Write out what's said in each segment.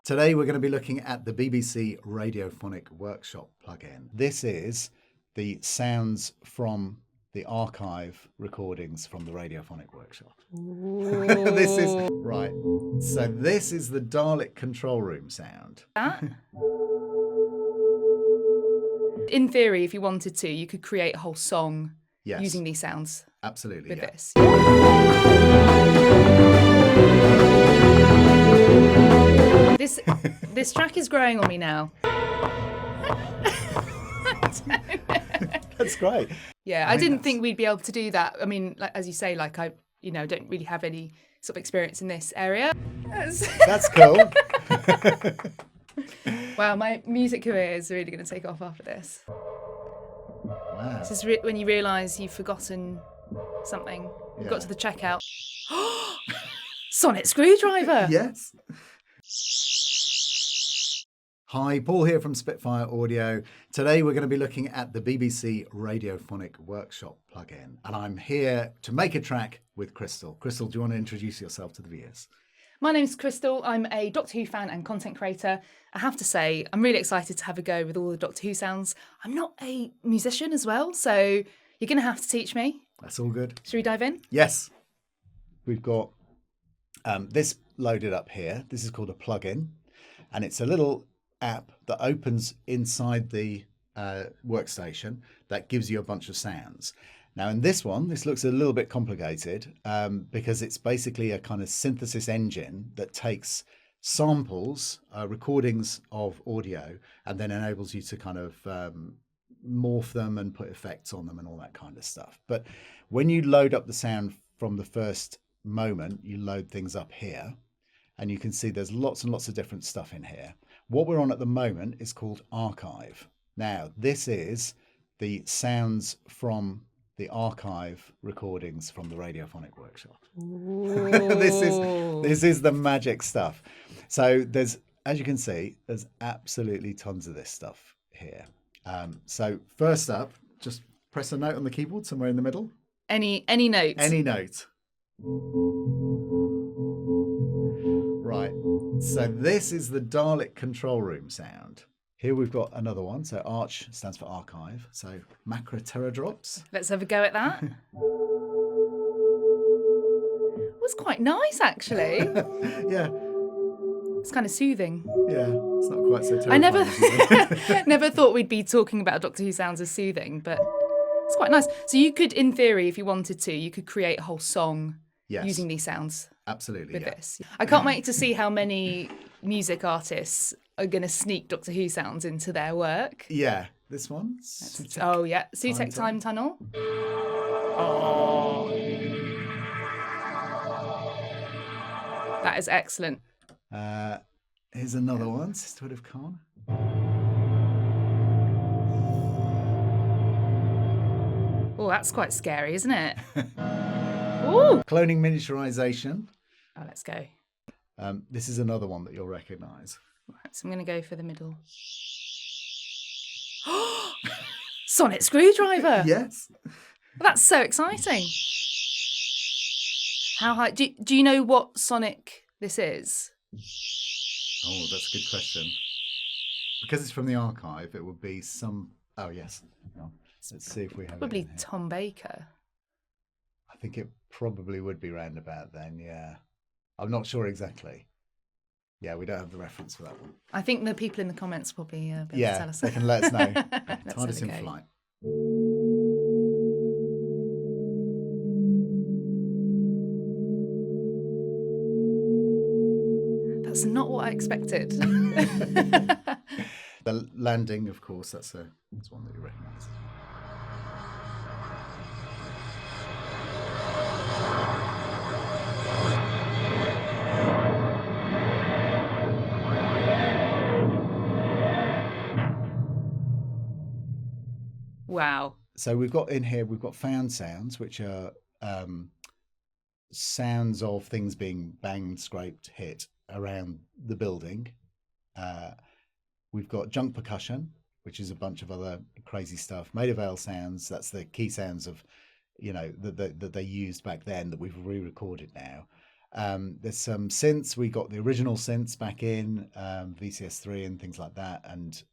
Today we're going to be looking at the BBC Radiophonic Workshop plugin. This is the sounds from the archive recordings from the Radiophonic Workshop. This is right. So this is the Dalek control room sound. In theory, if you wanted to, you could create a whole song Yes. using these sounds. Absolutely. With Yeah. this. This track is growing on me now. That's great. Yeah, I didn't think we'd be able to do that. I mean, like, as you say, like I don't really have any sort of experience in this area. That's cool. Wow, my music career is really going to take off after this. Wow. This is when you realise you've forgotten something. You've got to the checkout. Sonic screwdriver. Yes. Hi, Paul here from Spitfire Audio. Today we're going to be looking at the BBC Radiophonic Workshop plugin. And I'm here to make a track with Christel. Christel, do you want to introduce yourself to the viewers? My name's Christel. I'm a Doctor Who fan and content creator. I have to say, I'm really excited to have a go with all the Doctor Who sounds. I'm not a musician as well, so you're going to have to teach me. That's all good. Should we dive in? Yes. We've got this loaded up here. This is called a plugin, and it's a little app that opens inside the workstation that gives you a bunch of sounds. Now in this one, this looks a little bit complicated because it's basically a kind of synthesis engine that takes samples, recordings of audio, and then enables you to kind of morph them and put effects on them and all that kind of stuff. But when you load up the sound from the first moment, you load things up here, and you can see there's lots and lots of different stuff in here. What we're on at the moment is called Archive. Now, this is the sounds from the archive recordings from the Radiophonic Workshop. This is the magic stuff. So there's, as you can see, there's absolutely tons of this stuff here. So first up, just press a note on the keyboard somewhere in the middle. Any note. Any note. Right. So this is the Dalek control room sound. Here we've got another one. So Arch stands for archive. So macro terror drops. Let's have a go at that. It was quite nice, actually. Yeah. It's kind of soothing. Yeah. It's not quite so terrifying. I never thought we'd be talking about Doctor Who sounds as soothing, but it's quite nice. So you could, in theory, if you wanted to, you could create a whole song using these sounds. Absolutely. With this. I can't wait to see how many music artists are going to sneak Doctor Who sounds into their work. Yeah. This one. Sutek Time Tunnel. Oh. That is excellent. Here's another one. Sisterhood of Khan. Oh, that's quite scary, isn't it? Ooh. Cloning miniaturization. Oh, let's go. This is another one that you'll recognise. Right, so I'm going to go for the middle. Sonic screwdriver. Yes. That's so exciting. How high? Do you know what Sonic this is? Oh, that's a good question. Because it's from the archive, it would be some... Oh, yes. No. Let's see if we have Probably it in here. Tom Baker. I think it probably would be round about then, yeah. I'm not sure exactly. Yeah, we don't have the reference for that one. I think the people in the comments will be able to tell us. They can let us know. Let's TARDIS have in a go. flight. That's not what I expected. The landing, of course, that's one that you recognise. Wow. So we've got found sounds, which are sounds of things being banged, scraped, hit around the building. We've got junk percussion, which is a bunch of other crazy stuff. Maida Vale sounds, that's the key sounds of, that they used back then that we've re-recorded now. There's some synths. We got the original synths back in VCS3 and things like that. And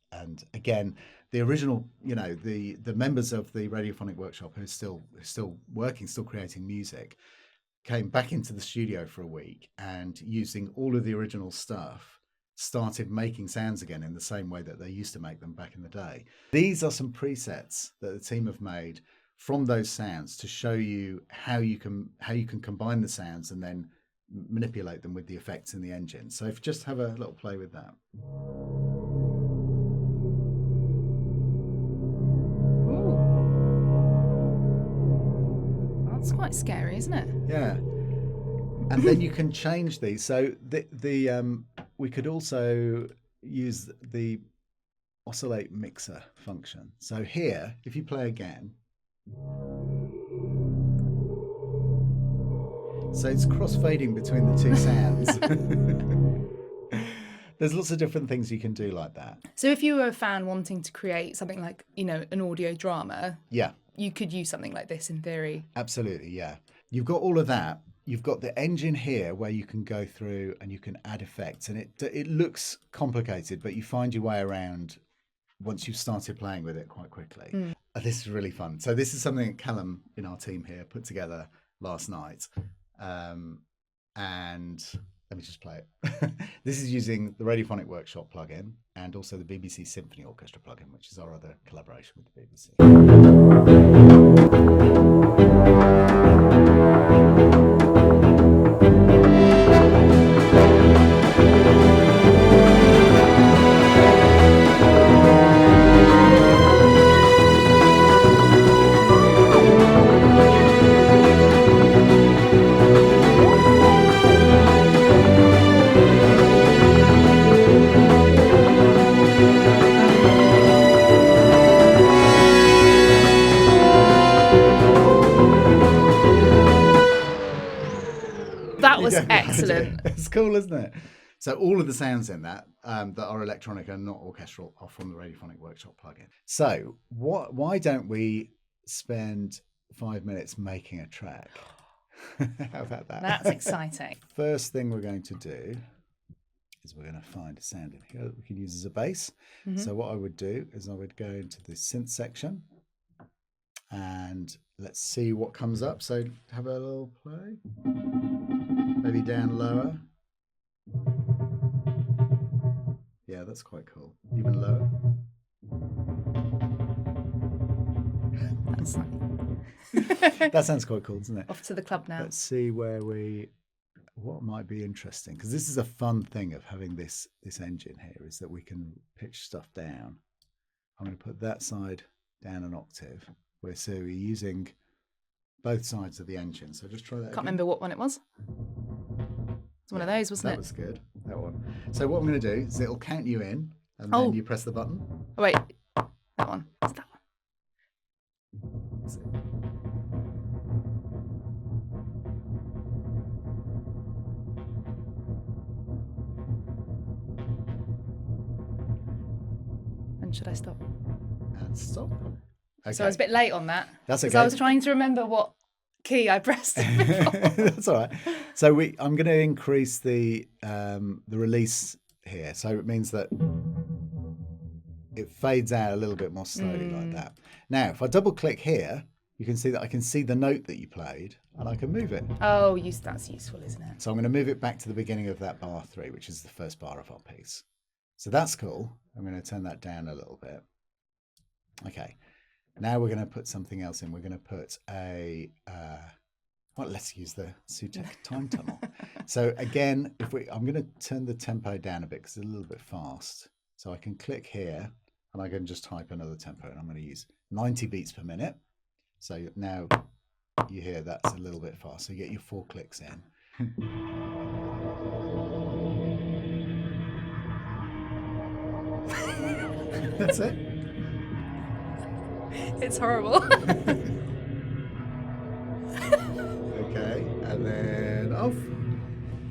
again, the original, the members of the Radiophonic Workshop who are still working, still creating music, came back into the studio for a week and using all of the original stuff, started making sounds again in the same way that they used to make them back in the day. These are some presets that the team have made from those sounds to show you how you can combine the sounds and then manipulate them with the effects in the engine. So if you just have a little play with that. Ooh. That's quite scary, isn't it? Yeah. And then you can change these. So we could also use the oscillate mixer function. So here, if you play again, so it's cross-fading between the two sounds. There's lots of different things you can do like that. So if you were a fan wanting to create something like, an audio drama, yeah, you could use something like this in theory. Absolutely, yeah. You've got all of that. You've got the engine here where you can go through and you can add effects, and it looks complicated, but you find your way around once you've started playing with it quite quickly. This is really fun. So this is something that Callum in our team here put together last night. And let me just play it. This is using the Radiophonic Workshop plugin and also the BBC Symphony Orchestra plugin, which is our other collaboration with the BBC. That was excellent. It's cool, isn't it? So all of the sounds in that that are electronic and not orchestral are from the Radiophonic Workshop plugin. So why don't we spend 5 minutes making a track? How about that? That's exciting. First thing we're going to do is we're going to find a sound in here that we can use as a bass. So what I would do is I would go into the synth section and let's see what comes up. So have a little play. Maybe down lower. Yeah, that's quite cool. Even lower. That's That sounds quite cool, doesn't it? Off to the club now. Let's see what might be interesting, because this is a fun thing of having this engine here, is that we can pitch stuff down. I'm going to put that side down an octave. So we're using both sides of the engine. So just try that. Can't remember what one it was. It's one of those, wasn't it? That was good. That one. So what I'm going to do is it'll count you in, and then you press the button. Oh wait, that one. It's that one. That's it. And should I stop? And stop. Okay. So I was a bit late on that. That's okay. Because I was trying to remember what key I pressed before. That's all right. So I'm going to increase the release here. So it means that it fades out a little bit more slowly like that. Now, if I double click here, you can see that I can see the note that you played and I can move it. Oh, that's useful, isn't it? So I'm going to move it back to the beginning of that bar 3, which is the first bar of our piece. So that's cool. I'm going to turn that down a little bit. Okay. Now we're going to put something else in. We're going to put let's use the Sutek time tunnel. So again, I'm going to turn the tempo down a bit because it's a little bit fast. So I can click here and I can just type another tempo, and I'm going to use 90 beats per minute. So now you hear that's a little bit fast. So you get your 4 clicks in. That's it. It's horrible. Okay, and then off.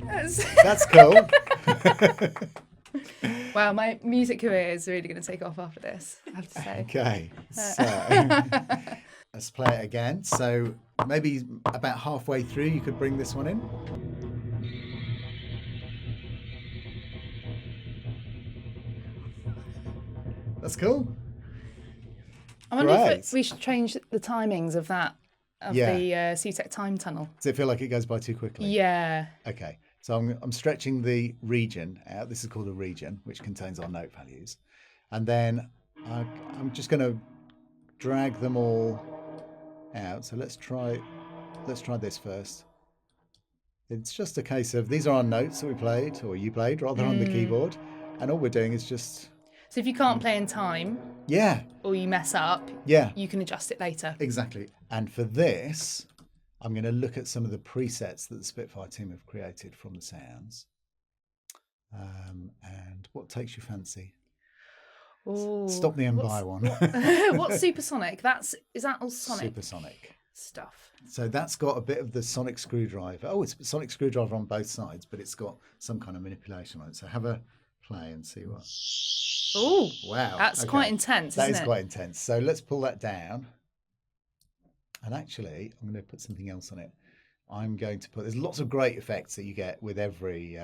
Yes. That's cool. Wow, my music career is really going to take off after this, I have to say. Okay, so let's play it again. So maybe about halfway through you could bring this one in. That's cool. I wonder Great. if we should change the timings of that, of Yeah. the CTEC time tunnel. Does it feel like it goes by too quickly? Yeah. Okay, so I'm stretching the region out. This is called a region, which contains our note values. And then I'm just going to drag them all out. So let's try this first. It's just a case of, these are our notes that we played, or you played rather, on the keyboard. And all we're doing is just... So if you can't play in time, Yeah, or you mess up, yeah, you can adjust it later. exactly. And for this, I'm going to look at some of the presets that the Spitfire team have created from the sounds. And what takes your fancy? Ooh, Stop me and buy one. What's supersonic? Is that all sonic Supersonic stuff? So that's got a bit of the sonic screwdriver. Oh, it's sonic screwdriver on both sides, but it's got some kind of manipulation on it. So have a play and see what. Oh, Wow. that's Okay. quite intense, That isn't is it? quite intense. So let's pull that down. And actually, I'm going to put something else on it. I'm going to put, there's lots of great effects that you get with every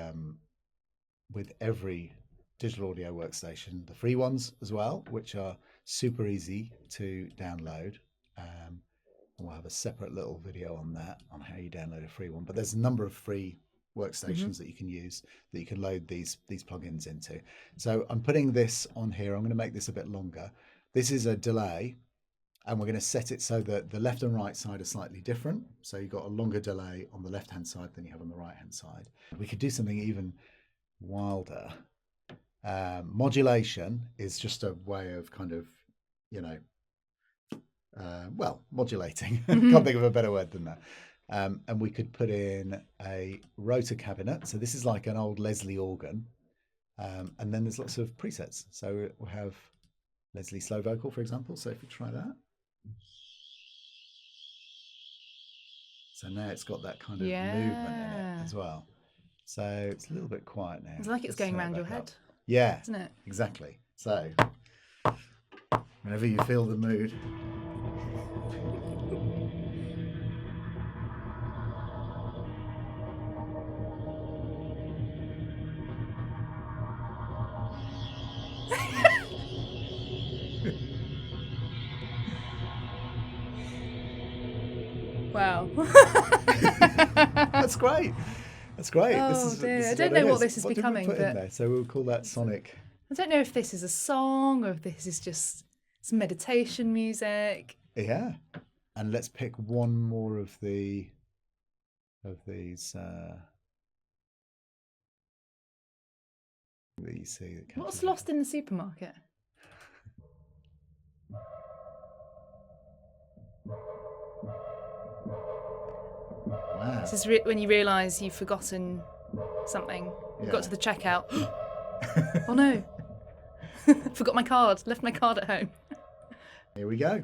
digital audio workstation. The free ones as well, which are super easy to download. We'll have a separate little video on that, on how you download a free one. But there's a number of free workstations that you can use, that you can load these plugins into. So I'm putting this on here. I'm going to make this a bit longer. This is a delay, and we're going to set it so that the left and right side are slightly different. So you've got a longer delay on the left-hand side than you have on the right-hand side. We could do something even wilder. Modulation is just a way of kind of, modulating. Can't think of a better word than that. And we could put in a rotor cabinet. So this is like an old Leslie organ. And then there's lots of presets. So we'll have Leslie slow vocal, for example. So if we try that. So now it's got that kind of movement in it as well. So it's a little bit quiet now. It's like it's going around your back up. head. Yeah, Isn't it? Exactly. So whenever you feel the mood. Wow. That's great. That's great. Oh, dear. I don't know what this is becoming, What did we put in but- there? So we'll call that sonic. I don't know if this is a song or if this is just some meditation music. Yeah. And let's pick one more of these. That you see. That What's catches lost in the supermarket? Wow. This is when you realise you've forgotten something. You've got to the checkout. Oh no. Forgot my card. Left my card at home. Here we go.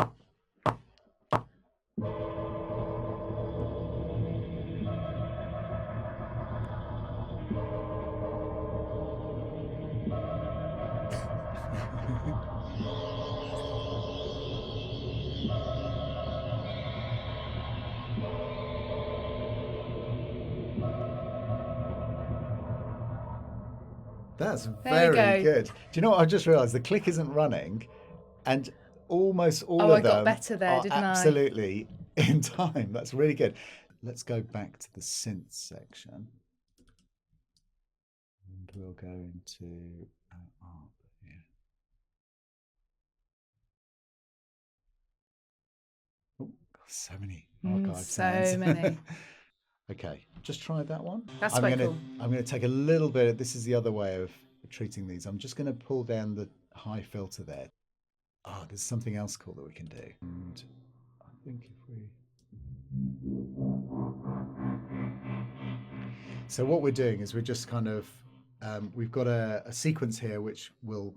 That's There you very go. good. Do you know what I just realised? The click isn't running, and almost all Oh, of I got them better there, are didn't I? absolutely in time. That's really good. Let's go back to the synth section, and we'll go into art here. Oh, so many archive sounds. So many. Okay, just try that one. That's I'm quite gonna, cool. I'm going to take a little bit. This is the other way of treating these. I'm just going to pull down the high filter there. Oh, there's something else cool that we can do. And I think if we... So what we're doing is we're just kind of, we've got a sequence here which will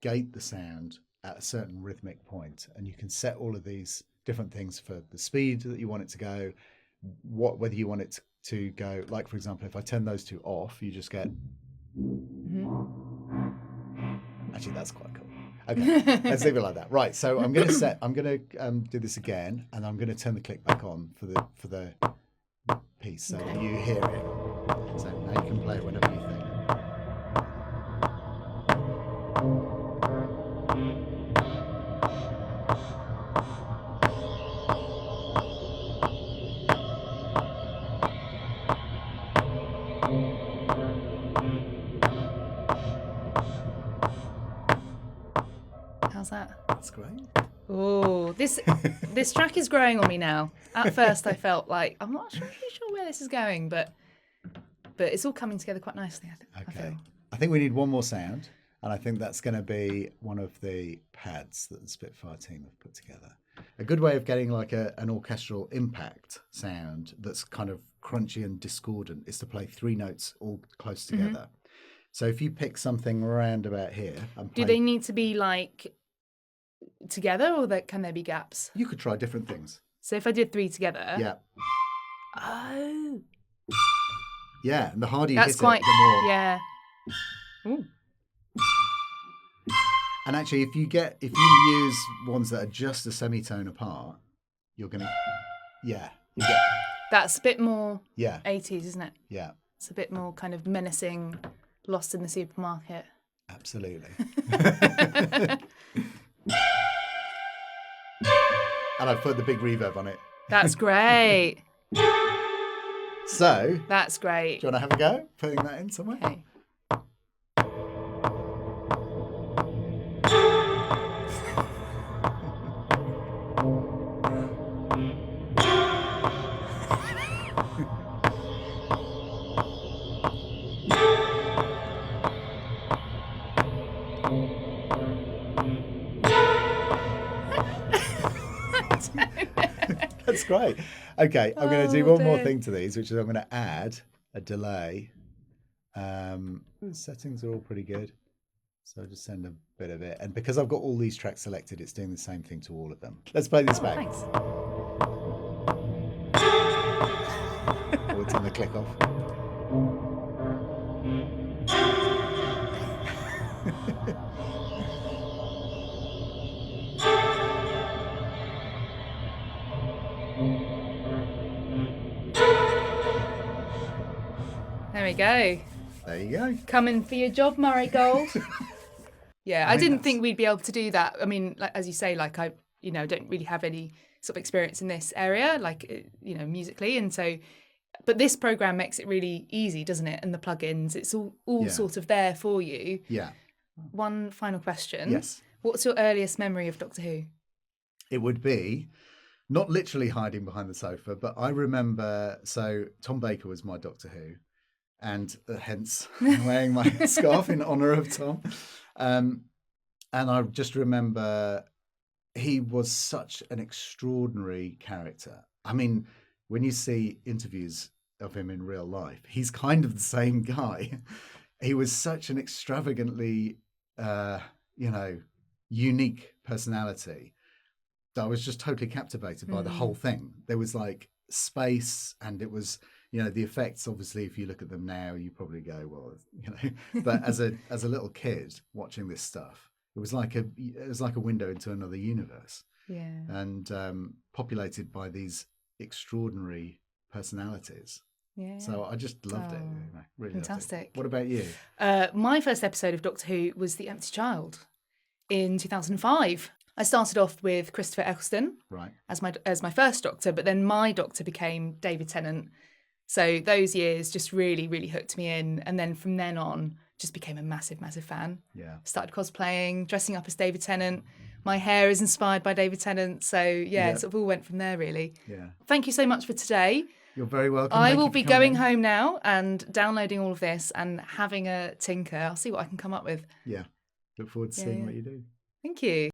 gate the sound at a certain rhythmic point. And you can set all of these different things for the speed that you want it to go, whether you want it to go, like, for example, if I turn those two off, you just get... Actually, that's quite cool. Okay, let's leave it like that. Right, so I'm going to do this again, and I'm going to turn the click back on for the piece so that you hear it. So now you can play it whenever you think. How's that? That's great. Oh, this track is growing on me now. At first, I felt like I'm not really sure where this is going, but it's all coming together quite nicely. I Okay. feel. I think we need one more sound, and I think that's going to be one of the pads that the Spitfire team have put together. A good way of getting like an orchestral impact sound that's kind of crunchy and discordant is to play 3 notes all close together. So if you pick something around about here and play, Do they need to be like together, or can there be gaps? you could try different things. So if I did 3 together. Yeah. Oh. Yeah, and the harder you That's hit quite. it, the more. Yeah. Ooh. And actually, if you use ones that are just a semitone apart, you're gonna, yeah, you get, That's a bit more yeah, 80s, isn't it? yeah, It's a bit more kind of menacing, lost in the supermarket. absolutely. And I've put the big reverb on it. That's great. So, That's great. do you want to have a go putting that in somewhere? Okay. That's great. Okay, I'm going to do Oh, one more dear. thing to these, which is I'm going to add a delay. The settings are all pretty good. So I'll just send a bit of it. And because I've got all these tracks selected, it's doing the same thing to all of them. Let's play this back. Thanks. Oh, it's on the click off. There we go. There you go. Coming for your job, Murray Gold. Yeah, I didn't that's- think we'd be able to do that. I mean, like, as you say, like I, don't really have any sort of experience in this area, like, musically. And so, but this program makes it really easy, doesn't it? And the plugins, it's all Yeah. sort of there for you. Yeah. One final question. Yes. What's your earliest memory of Doctor Who? It would be not literally hiding behind the sofa, but I remember, so Tom Baker was my Doctor Who, and hence I'm wearing my scarf in honour of Tom. And I just remember he was such an extraordinary character. I mean, when you see interviews of him in real life, he's kind of the same guy. He was such an extravagantly, unique personality that I was just totally captivated by the whole thing. There was like space, and it was, the effects. Obviously, if you look at them now, you probably go, well, But as a little kid watching this stuff, it was like a window into another universe. Yeah. And populated by these extraordinary personalities. Yeah. So I just loved it. Oh, Really fantastic. Loved it. What about you? My first episode of Doctor Who was The Empty Child in 2005. I started off with Christopher Eccleston Right. as my first Doctor, but then my Doctor became David Tennant. So those years just really, really hooked me in. And then from then on, just became a massive, massive fan. Yeah. Started cosplaying, dressing up as David Tennant. My hair is inspired by David Tennant. So yeah, it sort of all went from there, really. Yeah. Thank you so much for today. You're very welcome. I Thank will you for be coming. going home now and downloading all of this and having a tinker. I'll see what I can come up with. Yeah. Look forward to seeing yeah. what you do. Thank you.